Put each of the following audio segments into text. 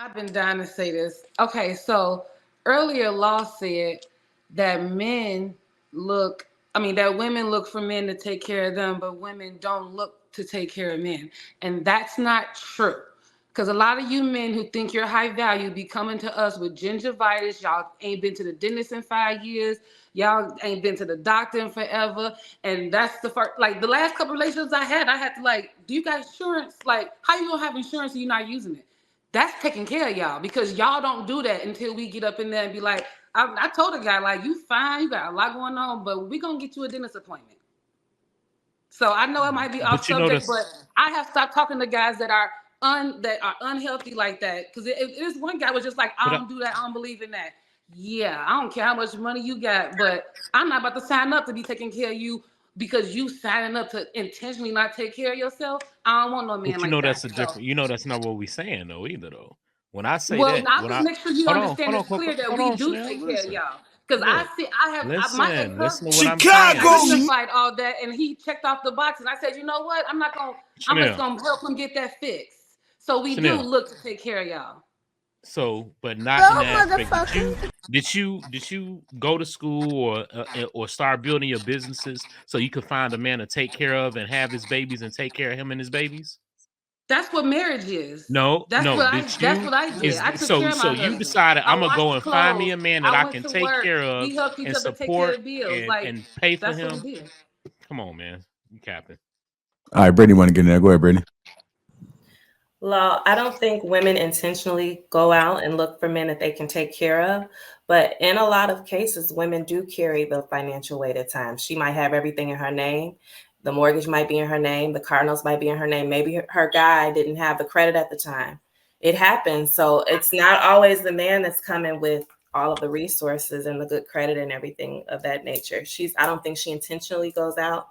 I've been dying to say this. Okay, so earlier Law said that that women look for men to take care of them, but women don't look to take care of men. And that's not true. Because a lot of you men who think you're high value be coming to us with gingivitis. Y'all ain't been to the dentist in 5 years. Y'all ain't been to the doctor in forever. And that's the first, like the last couple relationships I had to like, do you got insurance? Like, how you gonna have insurance if you're not using it? That's taking care of y'all because y'all don't do that until we get up in there and be like, I told a guy, like, you fine, you got a lot going on, but we gonna get you a dentist appointment. So I know it might be off But you know subject, that's but I have stopped talking to guys that are unhealthy like that. Because this one guy was just like, I but don't do that, I don't believe in that. Yeah, I don't care how much money you got, but I'm not about to sign up to be taking care of you because you signing up to intentionally not take care of yourself. I don't want no man but you like know that. that's a So, different. You know that's not what we're saying though either though. When I say well, that, now when just I make sure you understand hold it's on, clear that hold we on, do Chanel. take care of Listen, y'all. Because look, my listen ex-husband, to what I'm I saying. identified all that and he checked off the box and I said, you know what? I'm just Chanel, gonna help him get that fixed. So we do Chanel. look to take care of y'all. So, but not in the aspect that did you go to school or start building your businesses so you could find a man to take care of and have his babies and take care of him and his babies? That's what marriage is. No, no. Did That's you what I did. is I took so care of so my you husband. decided I'm I gonna go washed the and find me clothes. a man that I I went can to take work. care of We helped each and other take care support of bills. and Like and pay for that's what we him? did. Come on, man, you capping. All right, Brittany, want to get in there? Go ahead, Brittany. Well, I don't think women intentionally go out and look for men that they can take care of. But in a lot of cases, women do carry the financial weight at times. She might have everything in her name. The mortgage might be in her name. The car notes might be in her name. Maybe her guy didn't have the credit at the time. It happens. So it's not always the man that's coming with all of the resources and the good credit and everything of that nature. I don't think she intentionally goes out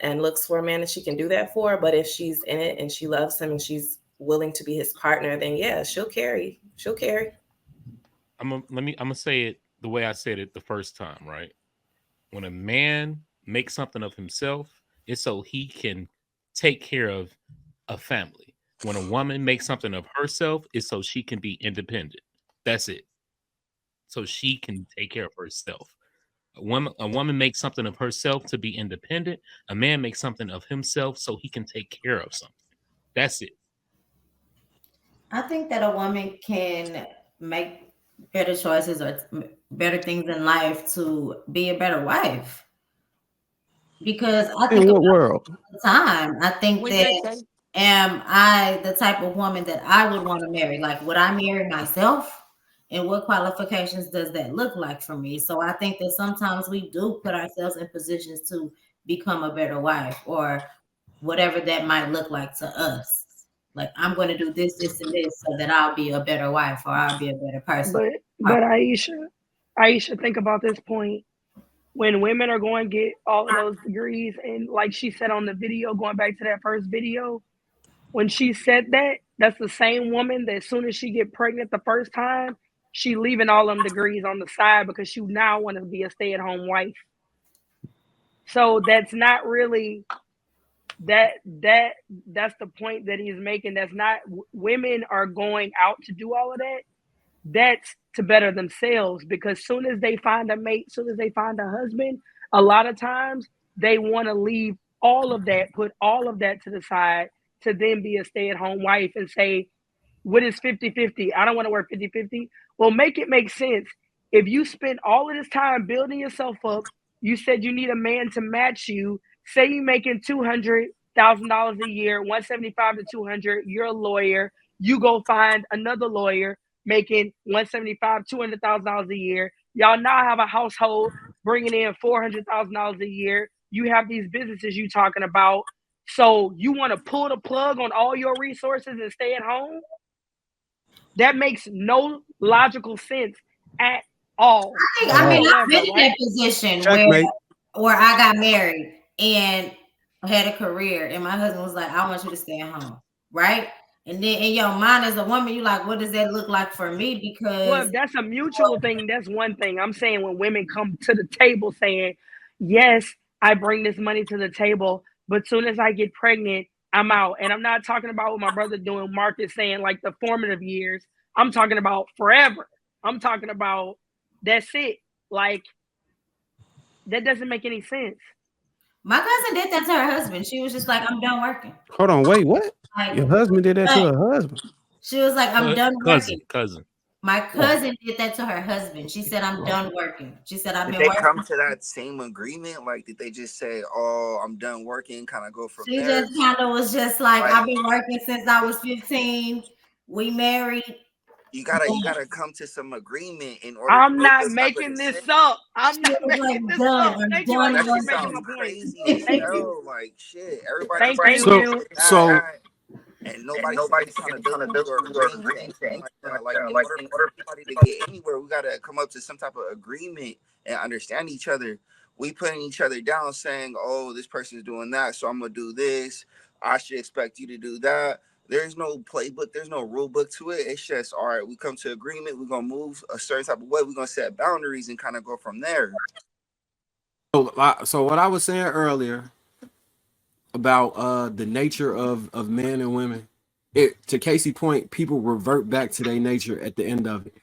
and looks for a man that she can do that for. But if she's in it and she loves him and she's willing to be his partner, then yeah, she'll carry. She'll carry. I'm gonna say it the way I said it the first time, right? When a man makes something of himself, it's so he can take care of a family. When a woman makes something of herself, it's so she can be independent. That's it. So she can take care of herself. A woman makes something of herself to be independent. A man makes something of himself so he can take care of something. That's it. I think that a woman can make better choices or better things in life to be a better wife. Because I think In what about world? it all the time. I think We that think that am I the type of woman that I would want to marry? Like, would I marry myself? And what qualifications does that look like for me? So I think that sometimes we do put ourselves in positions to become a better wife or whatever that might look like to us. Like, I'm going to do this, this, and this so that I'll be a better wife or I'll be a better person. But Aisha, think about this point. When women are going to get all of those degrees, and like she said on the video, going back to that first video, when she said that, that's the same woman that as soon as she get pregnant the first time, she leaving all them degrees on the side because she now want to be a stay-at-home wife. So that's not really that's the point that he's making. That's not women are going out to do all of that. That's to better themselves because soon as they find a mate, soon as they find a husband, a lot of times they want to leave all of that, put all of that to the side to then be a stay-at-home wife and say, what is 50-50? I don't want to work 50-50. Well, make it make sense. If you spend all of this time building yourself up, you said you need a man to match you. Say you're making $200,000 a year, 175 to 200. You're a lawyer. You go find another lawyer making 175, $200,000 a year. Y'all now have a household bringing in $400,000 a year. You have these businesses you talking about. So you want to pull the plug on all your resources and stay at home? That makes no logical sense at all. I mean, I've However, been in that position Checkmate. where I got married and had a career, and my husband was like, "I want you to stay at home," right? And then in your mind as a woman, you like, what does that look like for me? well, Because if that's a mutual thing, that's one thing. I'm saying when women come to the table saying, yes, I bring this money to the table, but soon as I get pregnant, I'm out. And I'm not talking about what my brother doing, Marcus saying like the formative years. I'm talking about forever. I'm talking about that's it. Like, that doesn't make any sense. My cousin did that to her husband. She was just like, I'm done working. Hold on, wait, what? Like, Your husband did that to her husband? she was like, I'm done working. Cousin. My cousin did that to her husband. She said, I'm done working. She said, I've Did been they working. come to that same agreement? Like, did they just say, "Oh, I'm done working," kind of go from She there? just kind of was just like, I've been working since I was 15. We married. You gotta come to some agreement in order. I'm to not making this up. I'm not making this up. Thank you. I That think shit you're making sounds my point. crazy as Thank hell. you. Like shit, everybody. Thank you. So and nobody's accountability or agreeing to anything like that. Like in order for everybody to get anywhere, we gotta come up to some type of agreement and understand each other. We putting each other down, saying, "Oh, this person's doing that, so I'm gonna do this. I should expect you to do that." There's no playbook. There's no rule book to it. It's just, all right, we come to agreement. We're going to move a certain type of way. We're going to set boundaries and kind of go from there. So what I was saying earlier about the nature of men and women, to Casey's point, people revert back to their nature at the end of it.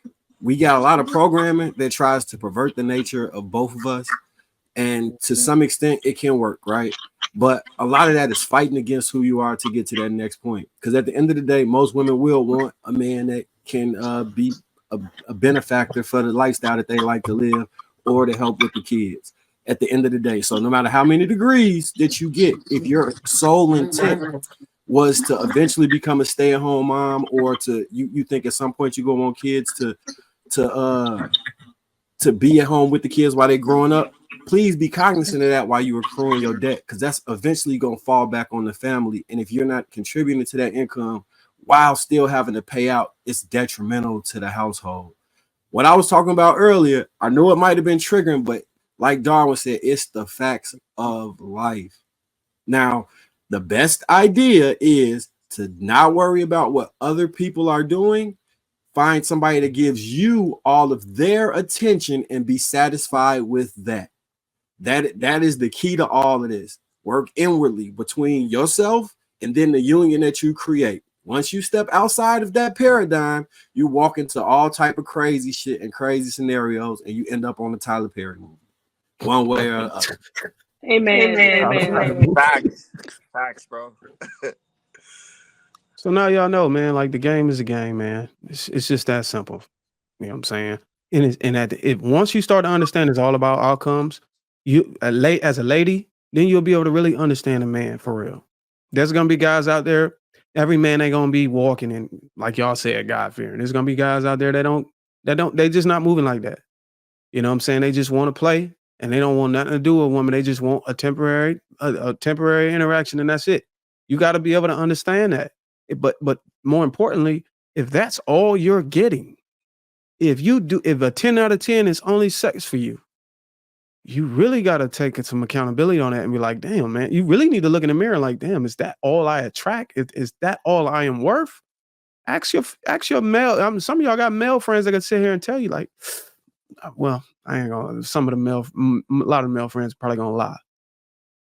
We got a lot of programming that tries to pervert the nature of both of us. And to some extent, it can work, right? But a lot of that is fighting against who you are to get to that next point. Because at the end of the day, most women will want a man that can be a benefactor for the lifestyle that they like to live or to help with the kids at the end of the day. So no matter how many degrees that you get, if your sole intent was to eventually become a stay-at-home mom, or to you think at some point you go on kids to be at home with the kids while they're growing up, please be cognizant of that while you're accruing your debt, because that's eventually going to fall back on the family. And if you're not contributing to that income while still having to pay out, it's detrimental to the household. What I was talking about earlier, I know it might have been triggering, but like Darwin said, it's the facts of life. Now, the best idea is to not worry about what other people are doing. Find somebody that gives you all of their attention and be satisfied with that. That is the key to all of this. Work inwardly between yourself and then the union that you create. Once you step outside of that paradigm, you walk into all type of crazy shit and crazy scenarios, and you end up on the Tyler Perry movie, one way or other. Amen. Facts, bro. So now y'all know, man, like the game is a game, man. It's just that simple. You know what I'm saying? And once you start to understand it's all about outcomes, as a lady, then you'll be able to really understand a man for real. There's gonna be guys out there. Every man ain't gonna be walking in, like y'all said, God fearing. There's gonna be guys out there they just not moving like that. You know what I'm saying? They just want to play and they don't want nothing to do with a woman. They just want a temporary interaction, and that's it. You got to be able to understand that. But more importantly, if that's all you're getting, if a 10 out of 10 is only sex for you, you really got to take some accountability on that and be like, damn, man, you really need to look in the mirror like, damn, is that all I attract? Is that all I am worth? Ask your male. Some of y'all got male friends that can sit here and tell you like, well, I ain't gonna, a lot of male friends probably gonna lie.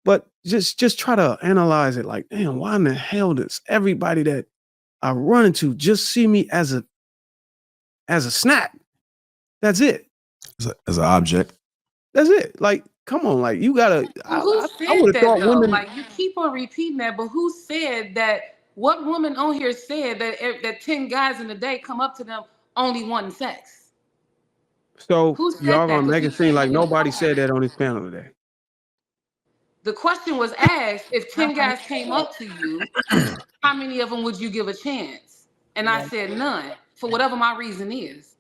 But just try to analyze it like, damn, why in the hell does everybody that I run into just see me as a snack? That's it. As an object. That's it. Like, come on, like you gotta. Who said that though? Like you keep on repeating that, but who said that? What woman on here said that 10 guys in a day come up to them only wanting sex? So y'all gonna make it seem like nobody said that on this panel today. The question was asked, if 10 guys came up to you, how many of them would you give a chance? And I said none, for whatever my reason is.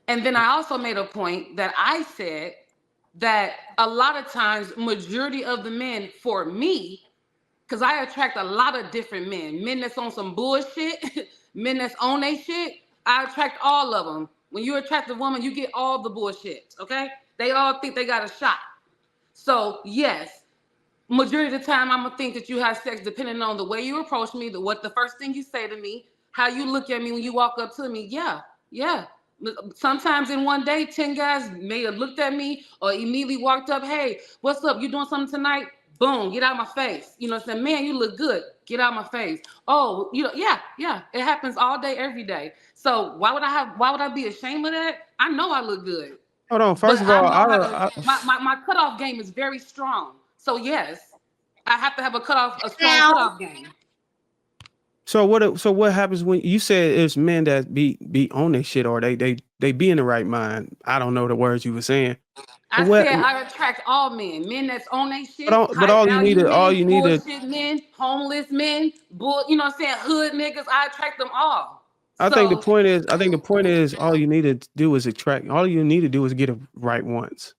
And then I also made a point that I said that a lot of times, majority of the men, for me, because I attract a lot of different men that's on some bullshit, men that's on their shit, I attract all of them. When you attract a woman, you get all the bullshit, okay? They all think they got a shot. So yes, majority of the time, I'm gonna think that you have sex depending on the way you approach me, what the first thing you say to me, how you look at me when you walk up to me. Yeah. Sometimes in one day, 10 guys may have looked at me or immediately walked up, hey, what's up? You doing something tonight? Boom, get out of my face. You know what I'm saying? Man, you look good. Get out of my face. Oh, you know, yeah. It happens all day, every day. So why would I be ashamed of that? I know I look good. Hold on. First But of all, I know how to, my cutoff game is very strong. So yes, I have to have a strong cutoff game. So what happens when you said it's men that be on their shit, or they be in the right mind? I don't know the words you were saying. I said I attract all men that's on their shit, but all you need is bullshit men, homeless men, you know what I'm saying, hood niggas. I attract them all. I think the point is all you need to do is attract. All you need to do is get it right once.